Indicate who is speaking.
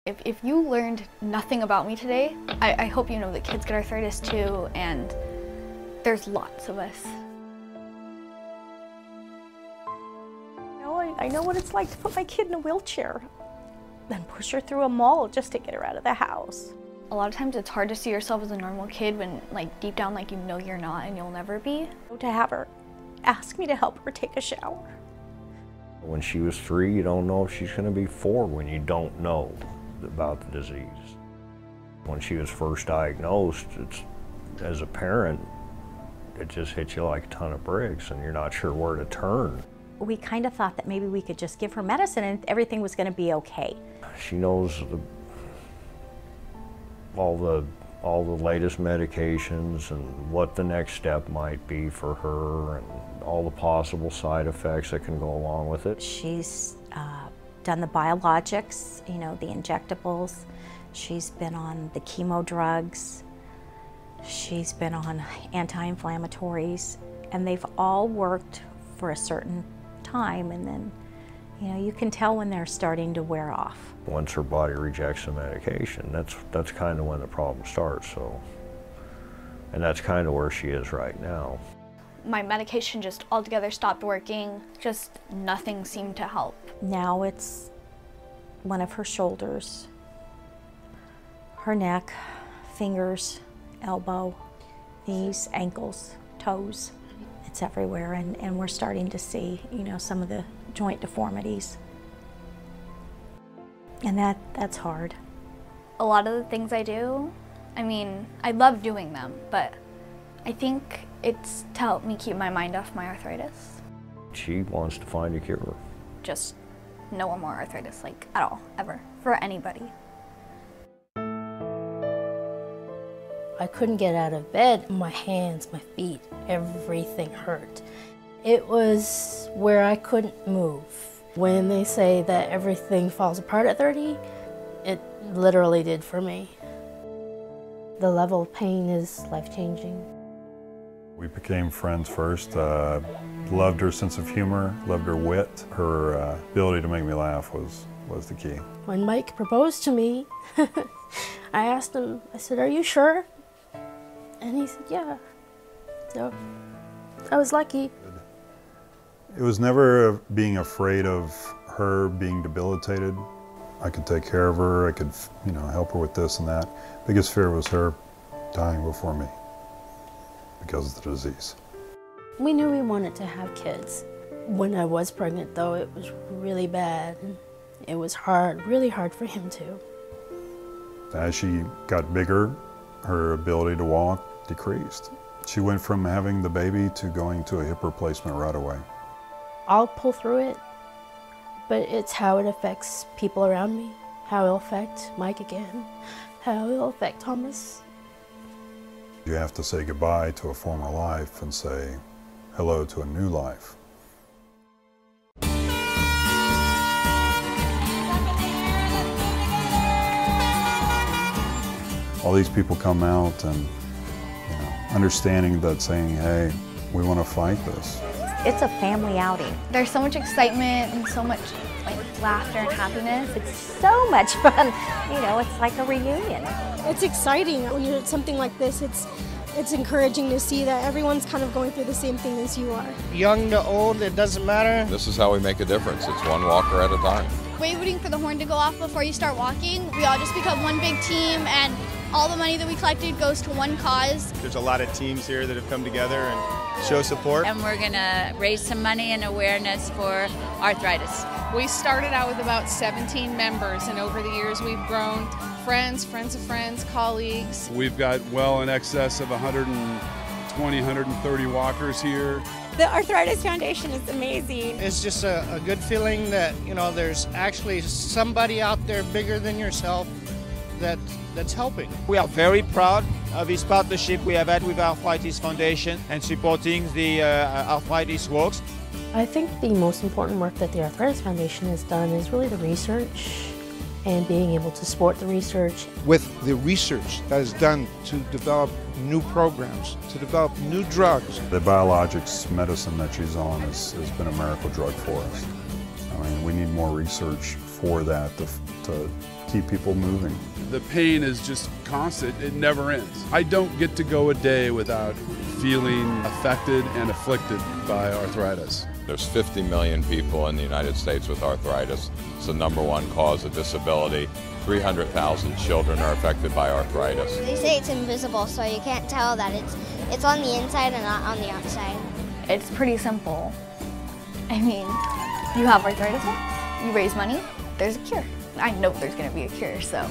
Speaker 1: If you learned nothing about me today, I hope you know that kids get arthritis too, and there's lots of us.
Speaker 2: I know what it's like to put my kid in a wheelchair, then push her through a mall just to get her out of the house.
Speaker 1: A lot of times it's hard to see yourself as a normal kid when, like, deep down, like, you know you're not and you'll never be.
Speaker 2: To have her ask me to help her take a shower.
Speaker 3: When she was 3, you don't know if she's going to be 4 when you don't know about the disease. When she was first diagnosed, as a parent, it just hits you like a ton of bricks and you're not sure where to turn.
Speaker 2: We kind of thought that maybe we could just give her medicine and everything was going to be okay.
Speaker 3: She knows all the latest medications and what the next step might be for her and all the possible side effects that can go along with it.
Speaker 2: She's done the biologics, you know, the injectables. She's been on the chemo drugs. She's been on anti-inflammatories, and they've all worked for a certain time, and then, you know, you can tell when they're starting to wear off.
Speaker 3: Once her body rejects the medication, that's kind of when the problem starts. And that's kind of where she is right now.
Speaker 1: My medication just altogether stopped working. Just nothing seemed to help.
Speaker 2: Now it's one of her shoulders, her neck, fingers, elbow, knees, ankles, toes. It's everywhere, and we're starting to see, you know, some of the joint deformities. And that's hard.
Speaker 1: A lot of the things I do, I mean, I love doing them, but I think it's to help me keep my mind off my arthritis.
Speaker 3: She wants to find a cure.
Speaker 1: Just no more arthritis, like, at all, ever, for anybody.
Speaker 4: I couldn't get out of bed. My hands, my feet, everything hurt. It was where I couldn't move. When they say that everything falls apart at 30, it literally did for me. The level of pain is life-changing.
Speaker 5: We became friends first. Loved her sense of humor, loved her wit. Her ability to make me laugh was the key.
Speaker 4: When Mike proposed to me, I asked him, I said, "Are you sure?" And he said, "Yeah." So I was lucky.
Speaker 5: It was never being afraid of her being debilitated. I could take care of her, I could, you know, help her with this and that. Biggest fear was her dying before me because of the disease.
Speaker 4: We knew we wanted to have kids. When I was pregnant, though, it was really bad. It was hard, really hard for him too.
Speaker 5: As she got bigger, her ability to walk decreased. She went from having the baby to going to a hip replacement right away.
Speaker 4: I'll pull through it, but it's how it affects people around me, how it'll affect Mike again, how it'll affect Thomas.
Speaker 5: You have to say goodbye to a former life and say hello to a new life. All these people come out and, you know, understanding that, saying, hey, we want to fight this.
Speaker 2: It's a family outing.
Speaker 1: There's so much excitement and so much, like, laughter and happiness.
Speaker 2: It's so much fun. You know, it's like a reunion.
Speaker 6: It's exciting when you're at something like this. It's encouraging to see that everyone's kind of going through the same thing as you are.
Speaker 7: Young to old, it doesn't matter.
Speaker 8: This is how we make a difference. It's one walker at a time.
Speaker 9: Waiting for the horn to go off before you start walking. We all just become one big team, and all the money that we collected goes to one cause.
Speaker 10: There's a lot of teams here that have come together and show support.
Speaker 11: And we're going to raise some money and awareness for arthritis.
Speaker 12: We started out with about 17 members, and over the years we've grown friends, friends of friends, colleagues.
Speaker 13: We've got well in excess of 120, 130 walkers here.
Speaker 6: The Arthritis Foundation is amazing.
Speaker 7: It's just a good feeling that, you know, there's actually somebody out there bigger than yourself that's helping.
Speaker 14: We are very proud of this partnership we have had with Arthritis Foundation and supporting the Arthritis Walks.
Speaker 4: I think the most important work that the Arthritis Foundation has done is really the research and being able to support the research.
Speaker 15: With the research that is done to develop new programs, to develop new drugs.
Speaker 5: The biologics medicine that she's on has been a miracle drug for us. I mean, we need more research for that to keep people moving.
Speaker 13: The pain is just constant, it never ends. I don't get to go a day without feeling affected and afflicted by arthritis.
Speaker 8: There's 50 million people in the United States with arthritis. It's the #1 cause of disability. 300,000 children are affected by arthritis.
Speaker 16: They say it's invisible, so you can't tell that it's on the inside and not on the outside.
Speaker 1: It's pretty simple. I mean, you have arthritis, you raise money, there's a cure. I know there's gonna be a cure, so